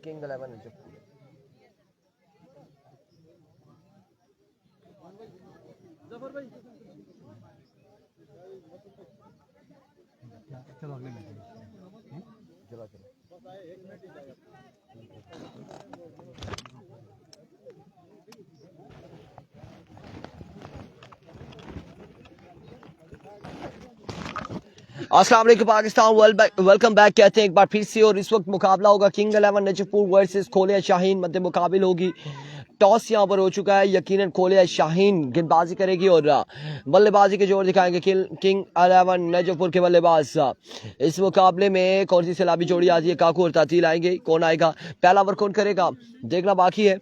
King 11 नजफपुर। चलो अगले match चलो चलो अस्सलाम वालेकुम पाकिस्तान, वेलकम बैक कहते हैं एक बार फिर से। और इस वक्त मुकाबला होगा किंग 11 नजफपुर वर्सेस खोलिया शाहीन। मध्य मुकाबिल होगी। टॉस यहां पर हो चुका है, यकीनन खोलिया शाहीन गेंदबाजी करेगी और बल्लेबाजी के जोर दिखाएंगे किंग 11 नजफपुर के बल्लेबाज। इस मुकाबले में कौन सी सैलाबी जोड़ी आती है, काकू और तातील आएंगे, कौन आएगा, पहला ओवर कौन करेगा, देखना बाकी है।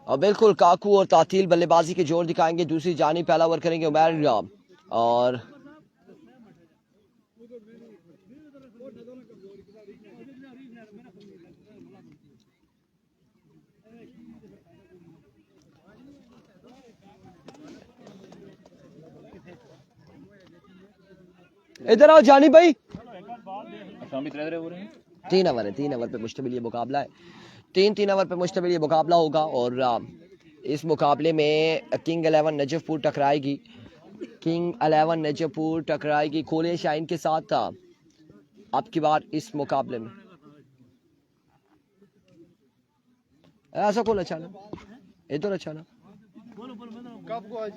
और बिल्कुल काकू और तातील बल्लेबाजी के जोर दिखाएंगे। दूसरी जानी पहला ओवर करेंगे उमर और इधर आओ जानी भाई। 3 ओवर पे मुश्तमिल ये मुकाबला है। 3 ओवर पे मुश्तमिल ये मुकाबला होगा और इस मुकाबले में किंग 11 नजफपुर टकराएगी। किंग 11 नजफपुर टकराएगी खोलिया शाहीन के साथ। अब की बार इस मुकाबले में ऐसा कौन अच्छा ना इधर अच्छा ना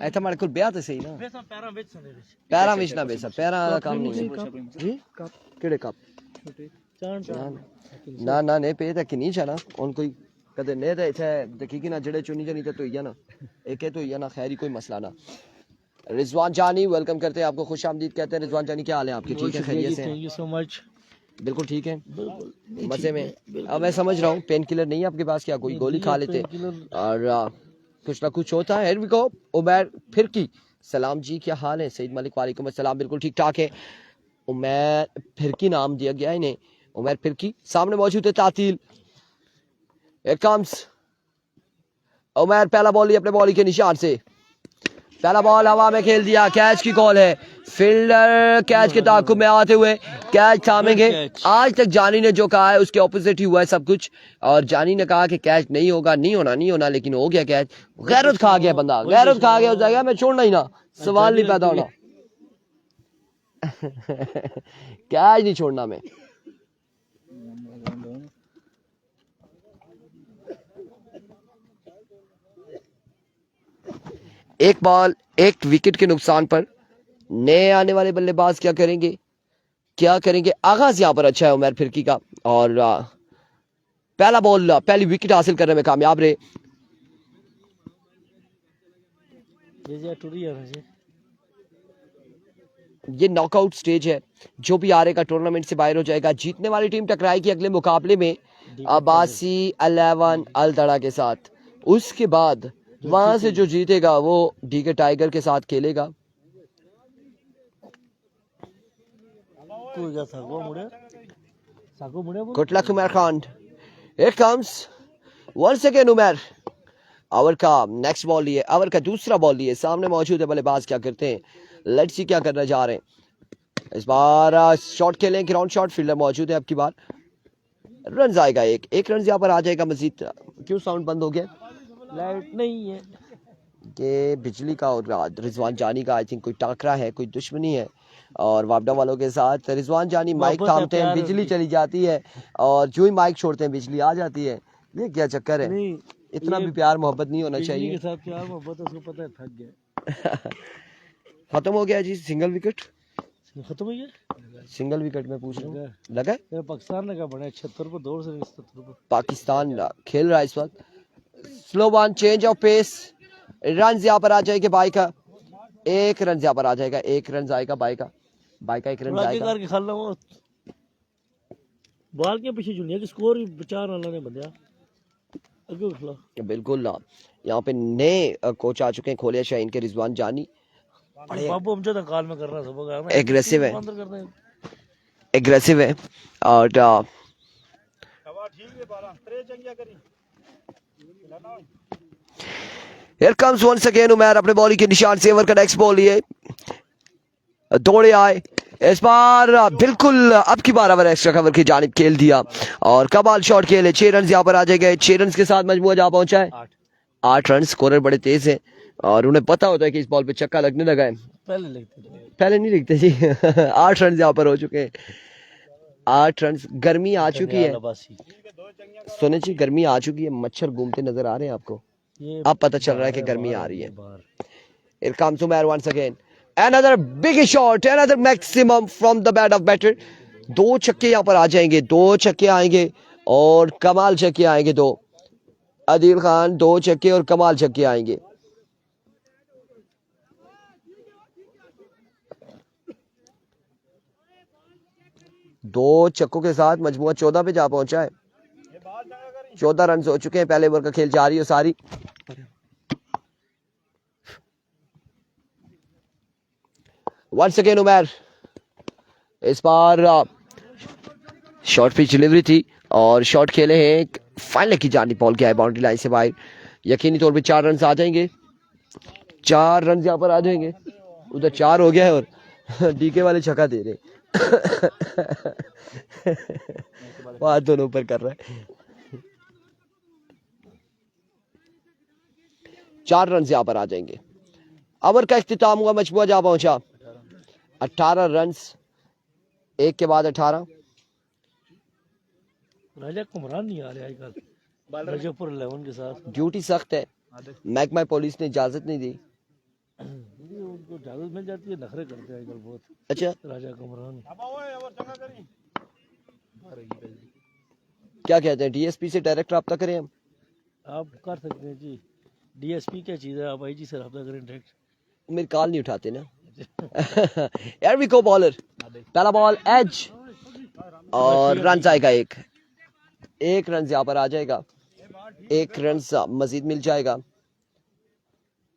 ऐसा हमारे को ब्याह तो सही ना पैरा विच ना बेसा पैरा का काम नहीं है जी केड़े कप ना ना ने पे तक नहीं चला उन कोई कदे ने तो इथे देखी ना जड़े चुनी जनी तो ही ना एक है तो ही ना, खैर कोई मसला ना। रिजवान जानी वेलकम करते हैं आपको, खुश आमदीद कहते हैं। रिजवान जानी क्या हाल है आपके, ठीक है, खैरियत से? Thank you so much. बिल्कुल ठीक है, मजे में। अब मैं समझ रहा हूँ पेन किलर नहीं है आपके पास, क्या कोई गोली खा लेते और कुछ ना कुछ होता है। को उमर फिरकी सलाम जी, क्या हाल है? सईद मलिक वालेकुम अस्सलाम, बिल्कुल ठीक ठाक है। उमर फिरकी नाम दिया गया है इन्हें, उमर फिरकी। सामने मौजूद है तातील। कम्स उमर पहला बॉल अपने बॉल के निशान से, पहला बॉल हवा में खेल दिया, कैच की कॉल है। फील्डर कैच के ताक़ुब में आते हुए कैच थामेंगे। आज तक जानी ने जो कहा है उसके ऑपोजिट ही हुआ है सब कुछ, और जानी ने कहा कि कैच नहीं होगा, नहीं होना, लेकिन हो गया कैच। गैरत खा गया बंदा, गैरत खा गया, उस जगह में छोड़ना ही ना, सवाल नहीं पैदा होना। कैच नहीं छोड़ना मैं। एक बॉल एक विकेट के नुकसान पर नए आने वाले बल्लेबाज क्या करेंगे। आगाज यहाँ पर अच्छा है उमर फिरकी का और पहला बॉल पहली विकेट हासिल करने में कामयाब रहे। ये नॉकआउट स्टेज है, जो भी हारेगा टूर्नामेंट से बाहर हो जाएगा। जीतने वाली टीम टकराएगी अगले मुकाबले में अब्बासी 11 अल दड़ा के साथ। उसके बाद वहां से जो जीतेगा वो डीके टाइगर के साथ खेलेगा। Good luck Umar Khan. Here comes once again Umar. Over का नेक्स्ट बॉल लिए, ओवर का दूसरा बॉल लिए, सामने मौजूद है बल्लेबाज, क्या करते हैं, लेट्स सी क्या करना चाह रहे हैं। इस बार शॉट खेलें, ग्राउंड शॉट, फील्डर मौजूद है। अब की बार रन आएगा, एक रन यहाँ पर आ जाएगा मजीद। क्यों साउंड बंद हो गया? लाइट नहीं है कि बिजली का और रिजवान जानी का आई थिंक कोई टाकरा है, कोई दुश्मनी है और वापडा वालों के साथ। रिजवान जानी माइक थामते हैं, बिजली चली जाती है और जो ही माइक छोड़ते हैं बिजली आ जाती है। ये क्या चक्कर है? इतना भी प्यार मोहब्बत नहीं होना चाहिए। के साथ प्यार मोहब्बत उसको पता है, थक गया। खत्म हो गया जी, सिंगल विकेट खत्म हो गया। सिंगल विकेट में पूछ रहा हूँ, लगा है? पाकिस्तान लगा बने 76 पर, दौड़ से 77 पर पाकिस्तान खेल रहा है इस वक्त। Slow one, change of pace, run यहाँ पर आ जाएगा बाई का, एक रन यहाँ पर आ जाएगा, एक रन आएगा बाई का, एक रन आएगा। बाल के पीछे जुनिया की स्कोर 4 रन ने बंदिया अगे उठला बिल्कुल ना। यहाँ पे नए कोच आ चुके हैं खोलिया शाहीन के, रिजवान जानी। बाबू हम जो काल में कर रहा सब एग्रेसिव है, अंदर करते हैं एग्रेसिव है। और Here comes once again Umair अपने बॉलिंग के निशान से। ओवर का नेक्स्ट बॉल लिए दौड़े आए, इस बार बिल्कुल अब की बार ओवर एक्स्ट्रा कवर की जानिब खेल दिया और कमाल शॉट खेले। 6 रन यहाँ पर आ जाएंगे। 6 रन के साथ मजमूआ जहाँ पहुंचा है 8 रन। स्कोरर बड़े तेज है और उन्हें पता होता है कि इस बॉल पे चक्का लगने लगा है। पहले नहीं लिखते जी। 8 रन यहाँ पर हो चुके हैं। 8 रन। गर्मी आ चुकी है, सुने जी, गर्मी आ चुकी है। मच्छर घूमते नजर आ रहे हैं आपको, अब पता चल रहा है कि गर्मी आ रही है। Here comes Umair once again. Another big shot, another maximum from the bat of batter. 2 छक्के यहाँ पर आ जाएंगे, 2 छक्के आएंगे और कमाल छक्के आएंगे। 2 आदिल खान, 2 छक्के और कमाल छक्के आएंगे। दो छक्कों के साथ मजमुआ 14 पे जा पहुंचा है। 14 रन हो चुके हैं। पहले ओवर का खेल जारी है सारी। वंस अगेन उमैर, इस बार शॉर्ट पिच डिलीवरी थी और शॉट खेले हैं। फाइनल की जानी बॉल क्या है बाउंड्री लाइन से बाहर। यकीनी तौर पे 4 रन आ जाएंगे। 4 रन यहाँ पर आ जाएंगे। उधर 4 हो गया है और डीके वाले छक्का दे रहे बात दोनों ऊपर कर रहा है। 4 रन यहाँ पर आ जाएंगे। ओवर का इख्तिताम हुआ, मजमुआ जा पहुंचा 18 रन, एक के बाद 18। राजा कुमरान नहीं आ रहे आजकल राजापुर 11 के साथ। ड्यूटी सख्त है, महकमा पुलिस ने इजाजत नहीं दी। उनको इजाजत मिल जाती है, नखरे करते हैं आजकल बहुत। अच्छा, राजा कुमरान क्या कहते हैं, डीएसपी से डायरेक्ट रब्ता करें हम? आप कर सकते हैं जी। डीएसपी क्या चीज़ है, आप आईजी से रब्ता करें डायरेक्ट। मेरी कॉल नहीं उठाते ना। यार वी को बॉलर, पहला बॉल एज और रन आएगा। एक रन यहाँ पर आ जाएगा। 1 रन मजीद मिल जाएगा।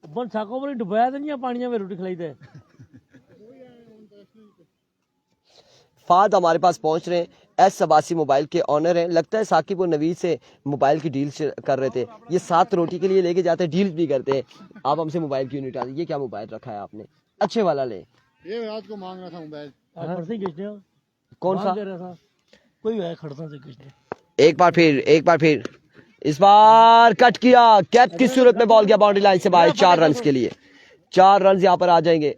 बन साको पर डुबाया तो नहीं, पानी में रोटी खिलाई थे। फाद हमारे पास पहुंच रहे हैं। S88 मोबाइल के ऑनर हैं। लगता है साकिब और नवीद से मोबाइल की डील कर रहे थे। ये 7 रोटी के लिए लेके जाते हैं, डील भी करते हैं। आप हमसे मोबाइल क्यों नहीं उठाते? ये क्या मोबाइल रखा है आपने? अच्छे वाला ले। ये रात को मांग रहा था मोबाइल। कौन सा? कोई है खड़ता से खींचने। एक बार फिर इस बार कट किया। कैच की सूरत में बॉल गया बाउंड्री लाइन से बाहर। 4 रन के लिए 4 रन यहाँ पर आ जाएंगे।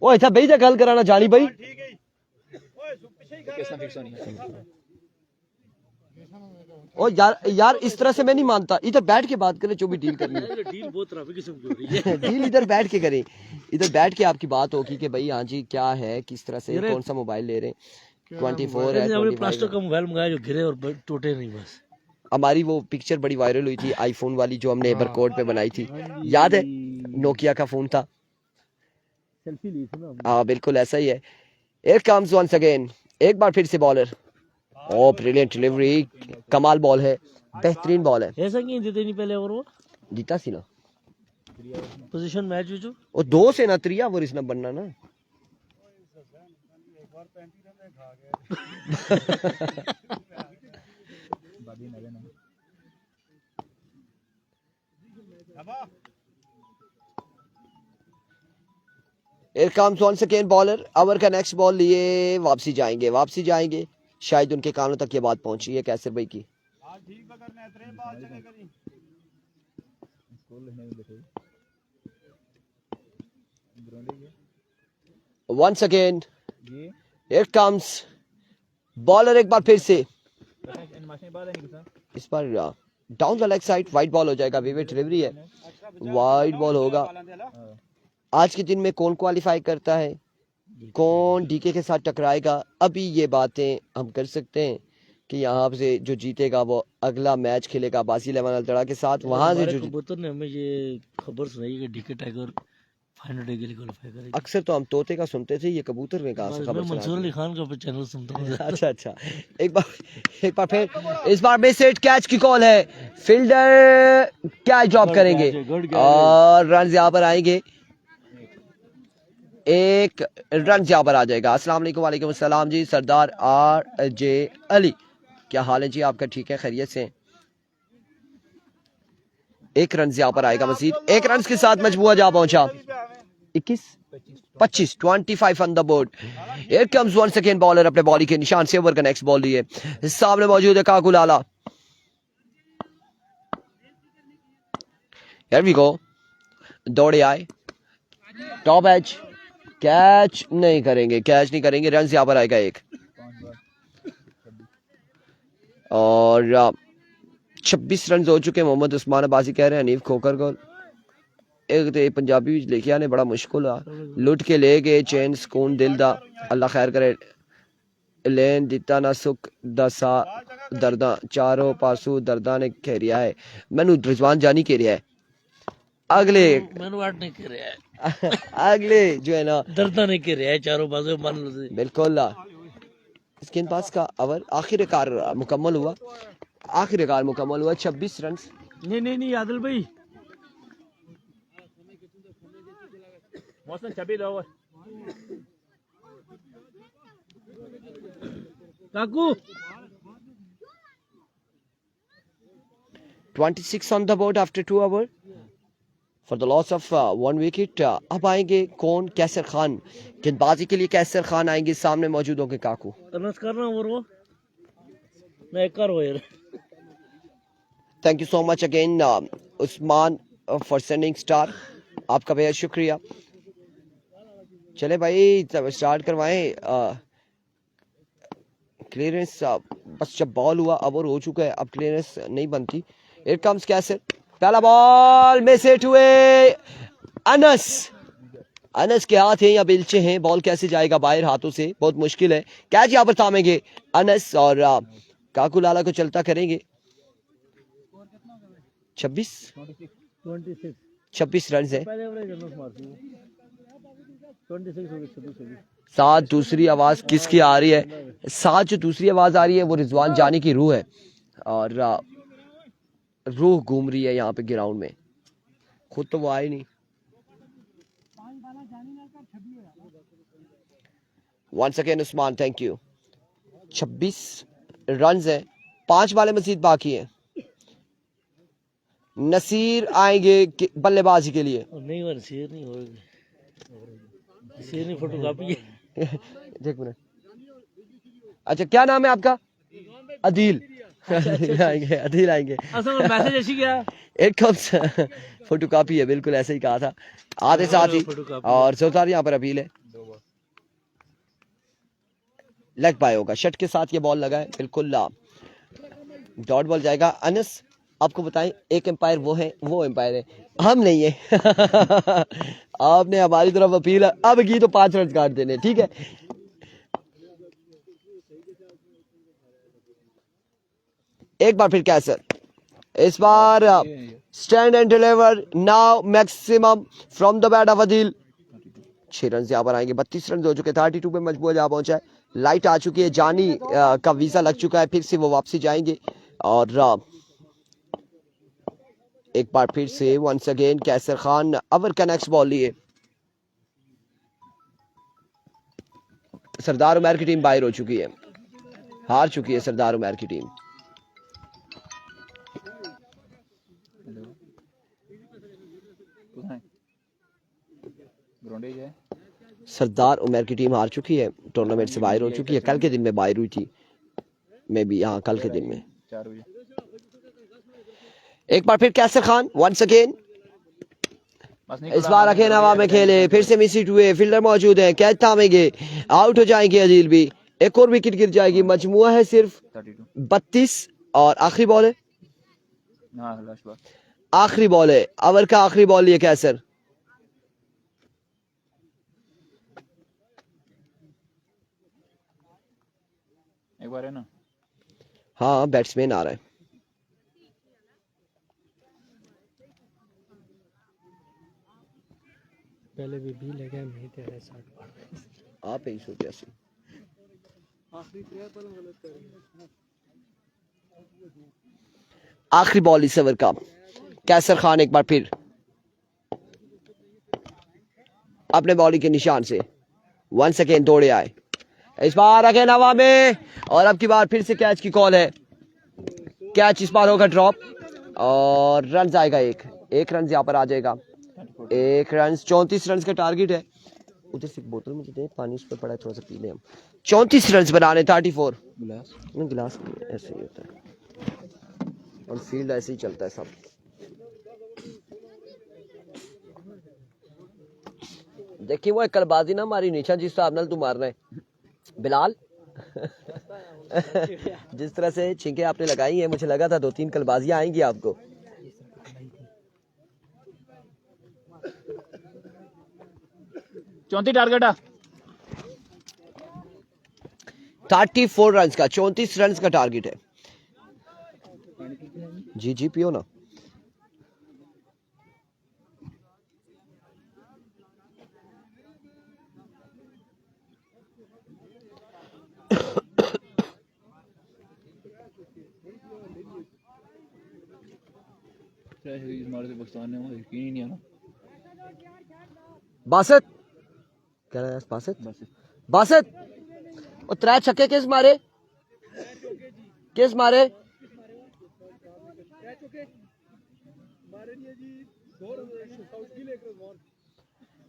ओ ऐसा भाई गल कराना जानी भाई। ओ यार इस तरह से मैं नहीं मानता। इधर बैठ के बात करें, जो भी डील करनी है। डील बहुत रफी किस्म की हो रही है। डील इधर बैठ के करें। इधर बैठ के आपकी बात होगी कि भाई हाँ जी क्या है, किस तरह से, कौन सा मोबाइल ले रहे हैं। 24 है, 25 प्लास्टिक का मोबाइल मंगाया जो गिरे और टूटे नहीं बस। हमारी वो पिक्चर बड़ी वायरल हुई थी आईफोन वाली, जो हमने एबरकोट पे बनाई थी, याद है? नोकिया का फोन था। सेल्फी ली थी ना। हाँ बिल्कुल ऐसा ही है। Here comes once again, एक बार फिर से बॉलर। ओ ब्रिलियंट डिलीवरी, कमाल बॉल है, बेहतरीन बॉल है। ऐसा क्यों देते नहीं पहले और वो जीता सी ना पोजीशन मैच जो वो 2 से ना 3 वो इसना बनना ना। Here comes once again bowler. Over का नेक्स्ट बॉल लिए वापसी जाएंगे। शायद उनके कानों तक ये बात पहुंची है कैसर भाई की। Once again, here comes bowler एक बार फिर से। इस बार down the leg side wide ball हो जाएगा। विवेट डिलीवरी है, वाइड बॉल होगा। आज के दिन में कौन क्वालिफाई करता है, कौन डीके के साथ टकराएगा, अभी ये बातें हम कर सकते हैं कि यहाँ से जो जीतेगा वो अगला मैच खेलेगा बाजी 11 अल्तड़ा के साथ। वहां से जो कबूतर ने हमें ये खबर सुनाई कि डीके टाइगर फाइनल डे के लिए क्वालीफाई करेगी। अक्सर तो हम तोते का सुनते थे, ये कबूतर ने कहा से मैं खबर मंसूर सुना अली खान का चैनल सुनता हूँ। अच्छा अच्छा, एक बार फिर इस बार बेसेट कैच की कॉल है, फील्डर क्या जॉब करेंगे और रन यहाँ पर आएंगे, एक रन यहाँ पर आ जाएगा। अस्सलाम वालेकुम। वालेकुम सलाम जी, सरदार RJ अली, क्या हाल है जी आपका? ठीक है, खैरियत से? एक रन यहाँ पर आएगा मजीद, एक रन के साथ मजबूआ जा पहुंचा 21 25 25 on the board. Here comes one second bowler अपने बॉडी के निशान से ओवर का नेक्स्ट बॉल लिए, सामने मौजूद है काकुलाला। हियर वी गो, दौड़े आए, टॉप एज, कैच नहीं करेंगे, कैच नहीं करेंगे, रन यहाँ पर आएगा एक और 26 रन हो चुके। मोहम्मद उस्मान अब्बासी कह रहे हैं हनीफ खोकर को एक तो पंजाबी भी लिखिया ने बड़ा मुश्किल आ, लुट के ले गए चैन सुकून दिल दा, अल्लाह खैर करे, लेन दिता ना सुख दसा दर्दा, चारों पासू दर्दा ने घेरिया है। मैनू रिजवान जानी घेरिया है, अगले नहीं कर रहा है अगले जो है ना दर्दा नहीं कर रहा है, चारों बाजू मान लो बिल्कुल। स्किन पास का ओवर आखिरकार मुकम्मल हुआ, आखिरकार मुकम्मल हुआ 26 रन। नहीं आदिल भाई मौसम 26 over Kaku 26 on the board after 2 hours for the loss of 1 wicket। अब आएंगे कौन? कैसर खान, गेंदबाजी के लिए कैसर खान आएंगे, सामने मौजूद होंगे काकू। रन करना वो मैं एक कर यार। Thank you so much again Usman for sending star, आपका बेहद शुक्रिया। चले भाई स्टार्ट करवाएं, क्लियरेंस बस जब बॉल हुआ ओवर हो चुका है, अब क्लियरेंस नहीं बनती। Here comes कैसर, पहला बॉल में सेट हुए अनस, अनस के हाथ हैं या बिल्चे हैं, बॉल कैसे जाएगा बाहर हाथों से, बहुत मुश्किल है। कैच यहाँ पर थामेंगे अनस और काकुलाला को चलता करेंगे। 26 रन है। साथ दूसरी आवाज किसकी आ रही है? साथ जो दूसरी आवाज आ रही है वो रिजवान जानी की रूह है और रूह घूम रही है यहाँ पे ग्राउंड में, खुद तो वो आए नहीं। Once again Usman, thank you. 26 run है, 5 बालें मजीद बाकी हैं। नसीर आएंगे बल्लेबाजी के लिए। नहीं वो शेर नहीं होगा, शेर नहीं फोटोकॉपी है। देख मिनट, अच्छा क्या नाम है आपका? अदील। आएंगे अदील आएंगे। मैसेज ऐसी क्या? एक कप फोटोकॉपी है, बिल्कुल ऐसे ही कहा था आधे साथ ही। और जोरदार यहाँ पर अपील है, लेग बाय होगा, शट के साथ ये बॉल लगा है, बिल्कुल डॉट बॉल जाएगा। अनस आपको बताएं, एक एम्पायर वो है, वो एम्पायर है, हम नहीं है। आपने हमारी तरफ अपील अब की तो 5 रन काट देने, ठीक है। एक बार फिर कैसर, इस बार stand and deliver now maximum from the bat of Adeel. 6 run यहाँ पर आएंगे, 32 रन हो चुके, 32 पे मजबूर जहाँ पहुंचा है। लाइट आ चुकी है, जानी का वीजा लग चुका है, फिर से वो वापसी जाएंगे और एक बार फिर से वंस अगेन कैसर खान ओवर का नेक्स्ट बॉल लिए। सरदार उमर की टीम बाहर हो चुकी है, हार चुकी है सरदार उमर की टीम। सरदार उमर की टीम हार चुकी है, टूर्नामेंट से बाहर हो चुकी है, कल के दिन में बाहर हुई थी, मैं भी यहाँ कल के दिन में। एक बार फिर कैसर खान वंस अगेन, इस बार अकेला हवा में खेले, फिर से मिस हिट हुए, फील्डर मौजूद है, कैच थामेंगे, आउट हो जाएंगे अदील भी, एक और विकेट गिर जाएगी, मजमुआ है सिर्फ 32 और आखिरी बॉल है, आखिरी बॉल है, ओवर का आखिरी बॉल ये कैसर। एक बार है ना, हाँ बैट्समैन आ रहा है। पहले पहले भी लगे मैं तेरे साथ आप 183 आखिरी प्लेयर पर गलत कर आखिरी बॉल इस ओवर का। कैसर खान एक बार फिर अपने बॉलिंग के निशान से 1 सेकेंड दौड़े आए, इस बार अगेन हवा में, और अब की बार फिर से कैच की कॉल है। कैच इस बार होगा ड्रॉप और रन आएगा एक रन यहाँ पर आ जाएगा। 1 रन 34 रन का टारगेट है। उधर से एक बोतल मुझे दे, पानी उस पर पड़ा है, थोड़ा सा पी ले हम। 34 रन बनाने 34 गिलास ऐसे ही होता है और फील्ड ऐसे ही चलता है सब। देखिए वो एक कलबाजी ना मारी निशा जिस हिसाब नाल तू मारना है बिलाल। जिस तरह से छींके आपने लगाई है मुझे लगा था 2-3 कलबाजियां आएंगी आपको। चौंती टारगेट आ 34 रन का 34 रन का टारगेट है। जी जी पियो ना। पाकिस्तान ने यकीन ही नहीं आना। बासत कह रहा है बासत और 3 छक्के किस मारे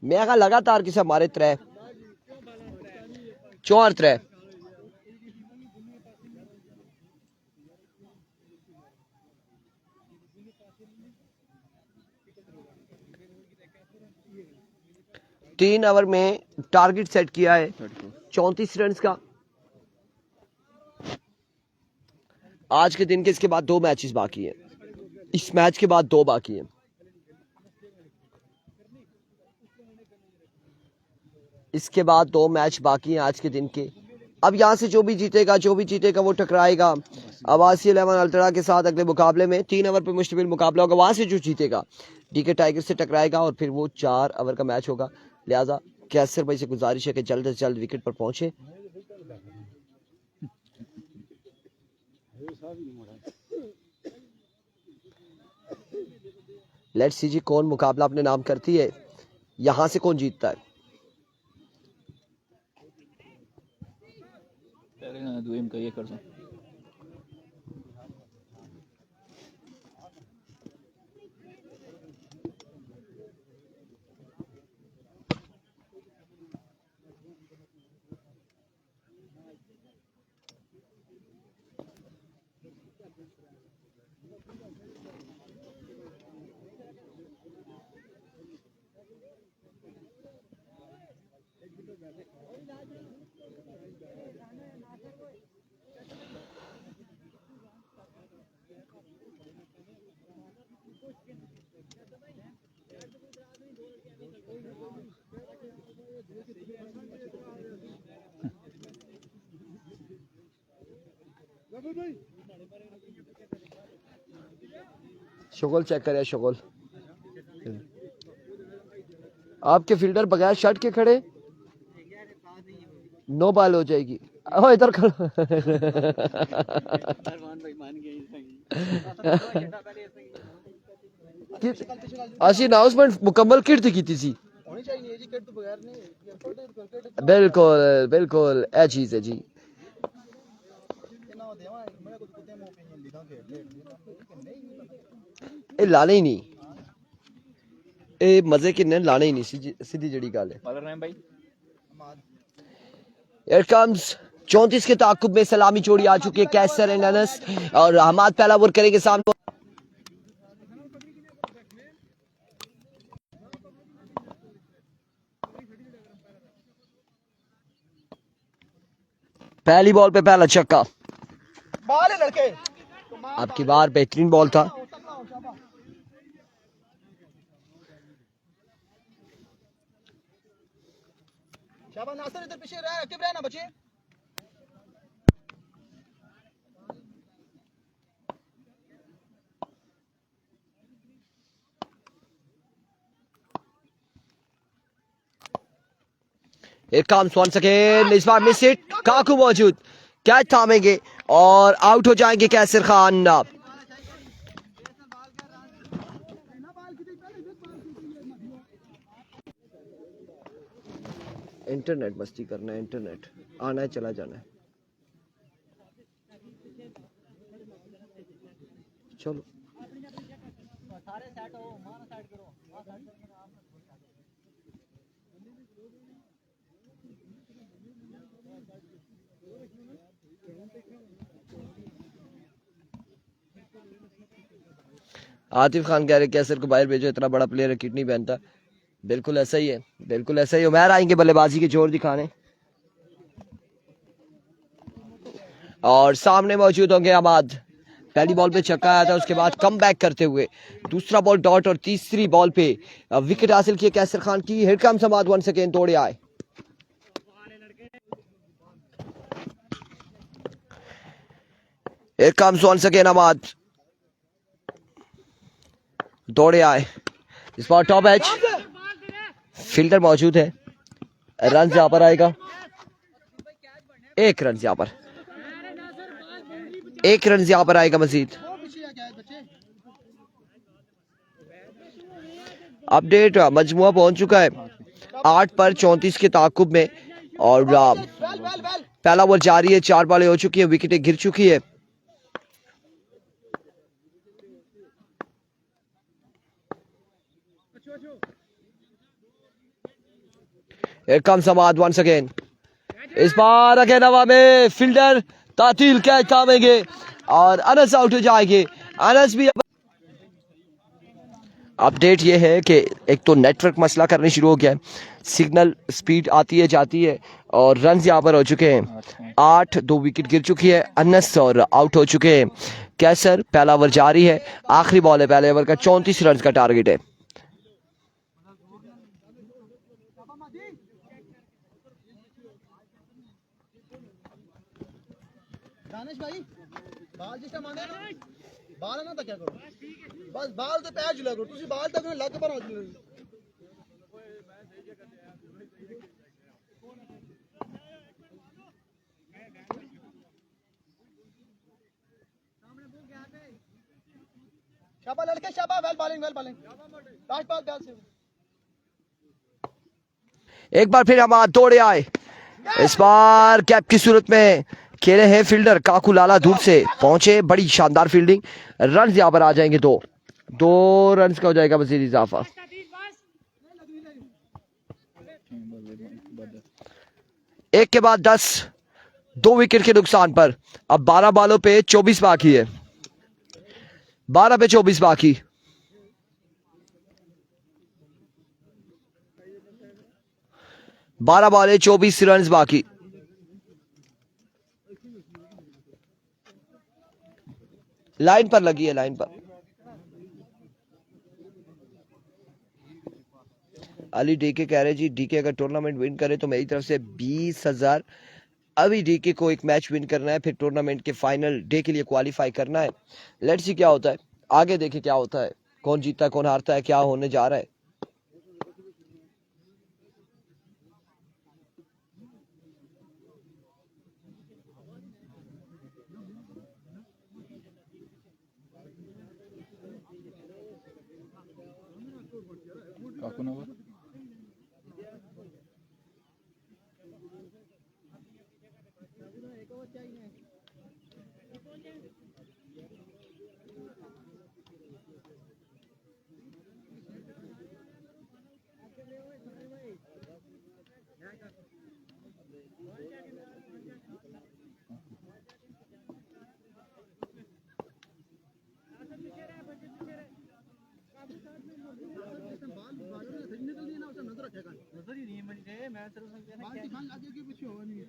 मैं कहा लगातार किसे मारे 3 4 3 ओवर में टारगेट सेट किया है 34 रन का। आज के दिन के इसके बाद 2 मैचेस बाकी हैं, इस मैच के बाद 2 बाकी हैं। इसके बाद 2 मैच बाकी हैं आज के दिन के। अब यहां से जो भी जीतेगा वो टकराएगा आवासी 11 अल्ट्रा के साथ अगले मुकाबले में। 3 ओवर पे मुश्तमिल मुकाबला होगा, वहां से जो जीतेगा डीके टाइगर से टकराएगा और फिर वो 4 ओवर का मैच होगा। लिहाजा कैसर भाई से गुजारिश है कि जल्द से जल्द विकेट पर पहुंचे। लेट्स सी जी कौन मुकाबला अपने नाम करती है, यहां से कौन जीतता है। दुईम का ये कर सकते शगल चेक करें शगल, आपके फील्डर बगैर शर्ट के खड़े, नो बॉल हो जाएगी। ओ इधर खड़ो। असी अनाउंसमेंट मुकम्मल किट की थी सी। बिल्कुल बिल्कुल ए चीज है जी। ਇਹ ਲਾਣੇ ਹੀ ਨਹੀਂ, ਇਹ मजे किन्ने लाने ही नहीं, सीधी जड़ी गल है। बॉलर हैं भाई Here comes 34 के ताकुब में सलामी चोरी आ चुकी है कैसर एंड अनस और हमाद पहला ओवर करेंगे सामने। पहली बॉल पे पहला छक्का, बाल है लड़के। आपकी बार बेहतरीन बॉल था। शाबाश नासिर, इधर पीछे रह, एक्टिव रहना बच्चे। Here comes once again, इस बार मिस हिट, काकू मौजूद, कैच थामेंगे और आउट हो जाएंगे कैसर खान। इंटरनेट मस्ती करना है, इंटरनेट आना है चला जाना है। चलो आतिफ खान कह रहे कैसर को बाहर भेजो, इतना बड़ा प्लेयर है, किट नहीं पहनता। बिल्कुल ऐसा ही है, बिल्कुल ऐसा ही। उमर आएंगे बल्लेबाजी के जोर दिखाने और सामने मौजूद होंगे अहमद। पहली बॉल पे छक्का आया था, उसके बाद कम बैक करते हुए दूसरा बॉल डॉट और तीसरी बॉल पे विकेट हासिल किए कैसर खान की। Here comes Ahmed once again, दौड़े आए। Here comes once again Ahmed, दौड़े आए। इस बार टॉप एज, फील्डर मौजूद है, रन यहां पर आएगा, एक रन यहां पर, एक रन यहां पर आएगा मजीद। अपडेट मजमुआ पहुंच चुका है 8 पर 34 के ताकुब में और पहला ओवर जारी है, 4 बॉलें हो चुकी है, विकेटें गिर चुकी है। Here comes Ahmad once again. इस बार अगेन हवा में फील्डर तातील कैच थामेंगे और अनस आउट हो जाएंगे। अनस भी अपडेट ये है कि एक तो नेटवर्क मसला करने शुरू हो गया है, सिग्नल स्पीड आती है जाती है और रन यहाँ पर हो चुके हैं 8, 2 विकेट गिर चुकी है, अनस और आउट हो चुके हैं कैसर। पहला ओवर जारी है, आखिरी बॉल है पहले ओवर का, 34 रन का टारगेट है। दानिश भाई बाल जिस टाइम आंदे ना बाल ना तक क्या करो, बस बाल ते पैर झुला करो, तुसी बाल तक लग पर आ जाओ। शाबा लड़के शाबा, वेल बॉलिंग लास्ट बॉल ध्यान से। एक बार फिर हम दौड़े आए, इस बार कैप की सूरत में खेले हैं फील्डर काकू लाला, दूर से पहुंचे, बड़ी शानदार फील्डिंग, रन यहाँ पर आ जाएंगे, 2 रन का हो जाएगा मजीद इजाफा। एक के बाद 10, 2 विकेट के नुकसान पर अब 12 बॉलों पे 24 बाकी है, 12 पे 24 बाकी। बारह बॉलें 24 रन बाकी। लाइन पर लगी है, लाइन पर। अली डीके कह रहे जी डीके अगर टूर्नामेंट विन करे तो मेरी तरफ से 20,000। अभी डीके को एक मैच विन करना है, फिर टूर्नामेंट के फाइनल डे के लिए क्वालिफाई करना है। लेट्स सी क्या होता है, आगे देखें क्या होता है, कौन जीतता है कौन हारता है, क्या होने जा रहा है। काकू नंबर नजर ही नहीं है मुझे, मैं सिर्फ आगे के पीछे हो नहीं,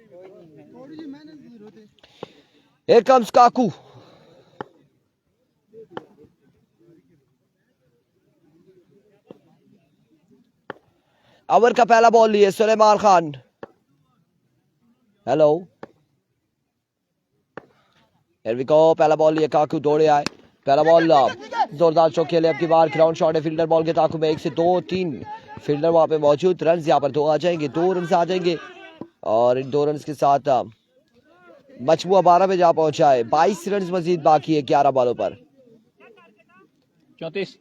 थोड़ी सी मेहनत की जरूरत है। Here comes काकू, ओवर का पहला बॉल लिए Suleman Khan. Hello, here we go, पहला बॉल लिए काकू, दौड़े आए, पहला बॉल जोरदार चौक खेले, अब की बार ग्राउंड शॉट है, फील्डर बॉल के ताकू में 1 से 2 3 फील्डर वहां पे मौजूद। रन यहाँ पर 2 आ जाएंगे, 2 रन आ जाएंगे और इन 2 रन के साथ मजमुआ 12 पे जा पहुंचा है। 22 रन मजीद बाकी है 11 बॉलों पर। 34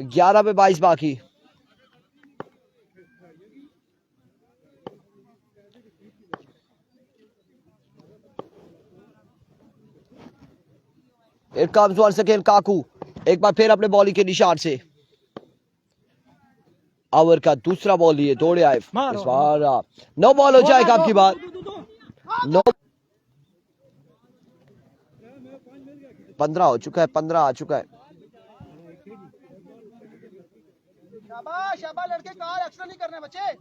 11 पे 22 बाकी। It comes once again काकू, एक बार फिर अपने बॉलिंग के निशान से। ओवर का दूसरा बॉल लिए दौड़े आए, इस बार 9 बॉल हो जाएगा आपकी बात। 9 15 हो चुका है, 15 आ चुका है। शाबाश शाबाश लड़के, कार एक्स्ट्रा नहीं करने बच्चे।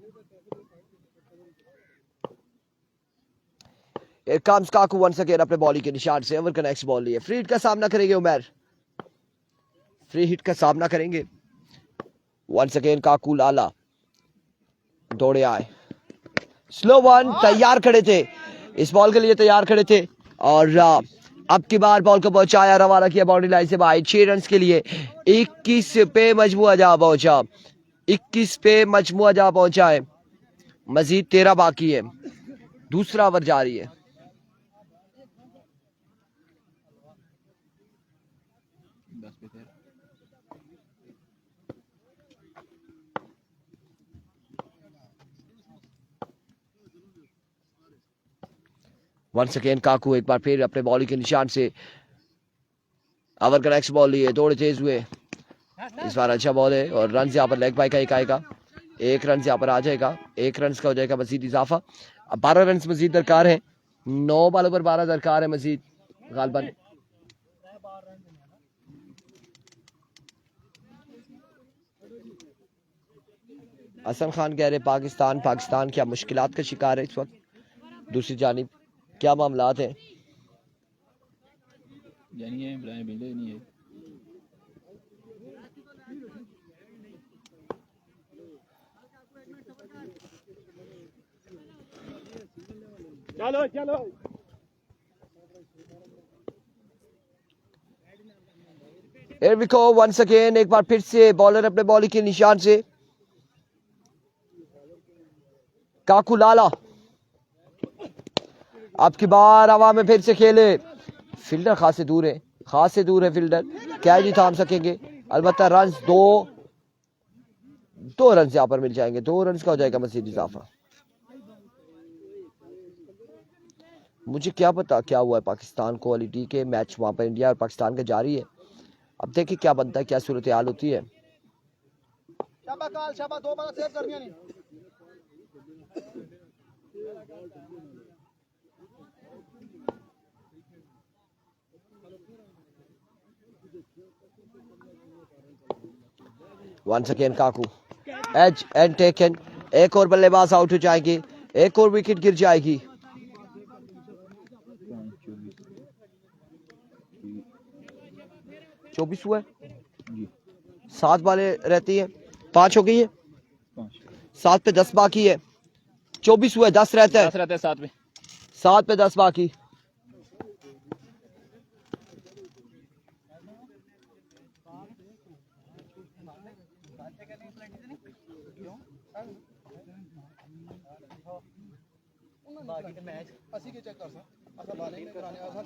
Here comes Kaku once again अपने बॉलिंग के निशान से। ओवर का नेक्स्ट बॉल लिए, फ्री हिट का सामना करेंगे उमर, फ्री हिट का सामना करेंगे। once again काकू लाला दौड़े आए, स्लो वन तैयार खड़े थे, इस बॉल के लिए तैयार खड़े थे और अब की बार बॉल को पहुंचाया, रवाना किया बाउंड्री लाइन से बाहर। 6 रन के लिए 21 पे मजमुआ जा पहुंचा, 21 पे मजमुआ जा पहुंचा है। मजीद 13 बाकी है, दूसरा ओवर जारी है। वंस अगेन काकू एक बार फिर अपने बॉलिंग के निशान से। ओवर का नेक्स्ट बॉल लिए, दौड़े तेज हुए, इस बार अच्छा बॉल है और रन यहाँ पर लेग बाय का एक आएगा, 1 रन यहाँ पर आ जाएगा, 1 रन का हो जाएगा मजीद इजाफा। अब 12 रन मजीद दरकार है, 9 बॉलों पर 12 दरकार है मजीद गालबन। हसन खान कह रहे पाकिस्तान क्या मुश्किलात का शिकार है इस वक्त, दूसरी जानिब क्या मामलात हैं? यानी है इब्राहिम बिल्डर नहीं है। चलो चलो Here we go once again, एक बार फिर से बॉलर अपने बॉलिंग के निशान से। काकू लाला अब की बार हवा में फिर से खेले, फील्डर खासे दूर है फील्डर, कैच ही थाम सकेंगे। अलबत्ता रन 2 रन यहाँ पर मिल जाएंगे, 2 रन का हो जाएगा मजीद इजाफा। मुझे क्या पता क्या हुआ है पाकिस्तान को, क्वालिटी के मैच वहां पर इंडिया और पाकिस्तान का जारी है। अब देखिए क्या बनता है, क्या सूरत हाल होती है। शाबाश 2 बार सेव करनी है नहीं। Once again Kaku edge and taken, एक और बल्लेबाज आउट हो जाएंगे, एक और विकेट गिर जाएगी। 24 हुआ है, 7 बालें रहती है, 5 हो गई है, 7 पे 10 बाकी है। 24 हुआ है, 10 रहता है, 7 पे 10 बाकी।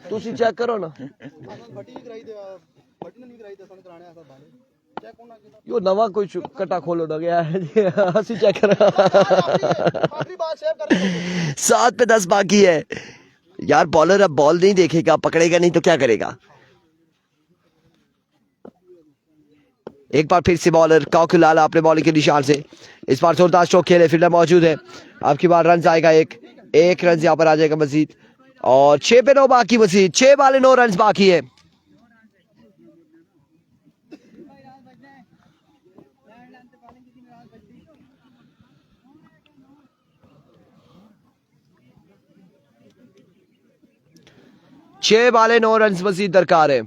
तुसी चेक करो ना, यो नवा कोई कटा खोलो ना गया है जी, हंसी चेक करो। 7 पे 10 बाकी है यार। बॉलर अब बॉल नहीं देखेगा, पकड़ेगा नहीं तो क्या करेगा। एक बार फिर से बॉलर काकू लाला अपने बॉलिंग के निशान से, इस बार जोरदार स्ट्रोक खेले, फील्डर मौजूद है। अब की बार रन आएगा, एक रन यहाँ पर आ जाएगा मजीद और 6 पे 9 बाकी, मजीद 6 बाले 9 रन बाकी है। छह बाले 9 रन मजीद दरकार है।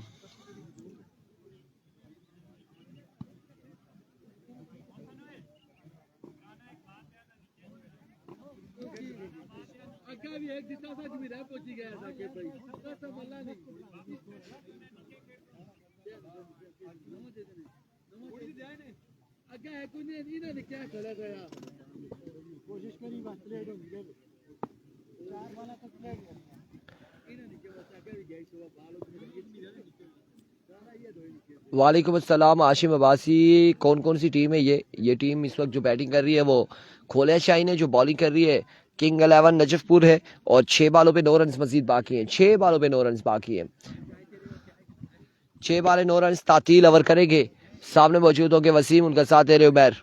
वालेकुम अस्सलाम आशिम अब्बासी। कौन कौन सी टीम है ये टीम इस वक्त जो बैटिंग कर रही है वो खोलिया शाहीन है, जो बॉलिंग कर रही है किंग 11 नजफपुर है, और 6 बालों पे 9 रन मजीद बाकी हैं। 6 बालों पे 9 रन बाकी हैं। 6 बाले 9 रन। तातील ओवर करेंगे। सामने मौजूद होंगे वसीम, उनका साथ दे रहे उमैर।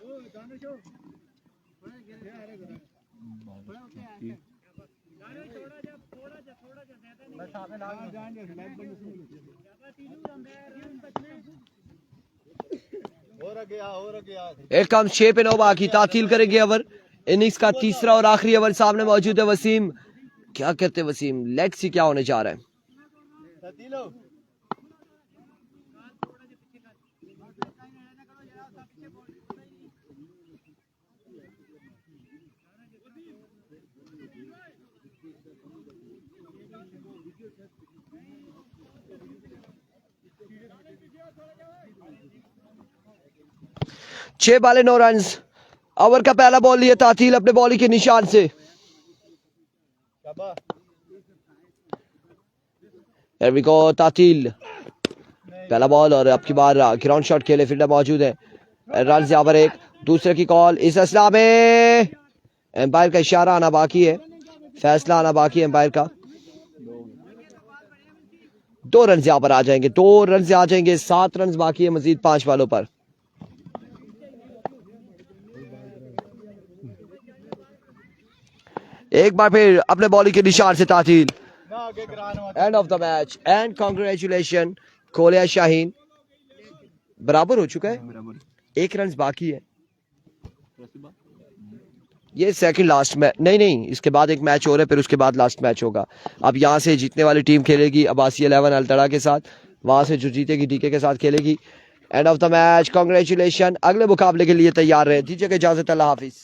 एक कम 6 पे 9 बाकी। तातील करेंगे ओवर। इनिंग्स का तीसरा और आखिरी ओवर। सामने मौजूद है वसीम। क्या करते वसीम? लेग से क्या होने जा रहा है? छह बाले 9 रन। ओवर का पहला बॉल लिया तातील अपने बॉलिंग के निशान से। Here we go, तातील पहला बॉल और अब की बार ग्राउंड शॉट खेले। फील्डर मौजूद है। रन यहाँ पर एक दूसरे की कॉल। इस असला में एम्पायर का इशारा आना बाकी है, फैसला आना बाकी है एम्पायर का। 2 रन यहाँ पर आ जाएंगे। 2 रन आ जाएंगे। 7 रन बाकी है मजीद 5 बालों पर। एक बार फिर अपने बॉलिंग के निशान से तातील। End of the match and congratulation खोलिया शाहीन। बराबर हो चुका है, 1 रन बाकी है। ये सेकंड लास्ट मैच नहीं, इसके बाद एक मैच हो रहा है, फिर उसके बाद लास्ट मैच होगा। अब यहाँ से जीतने वाली टीम खेलेगी अब्बासी 11 अल्तड़ा के साथ, वहां से जो जीतेगी डीके के साथ खेलेगी। And of the match congratulation. अगले मुकाबले के लिए तैयार रहे। दीजिएगा इजाजत। अल्लाह हाफिज।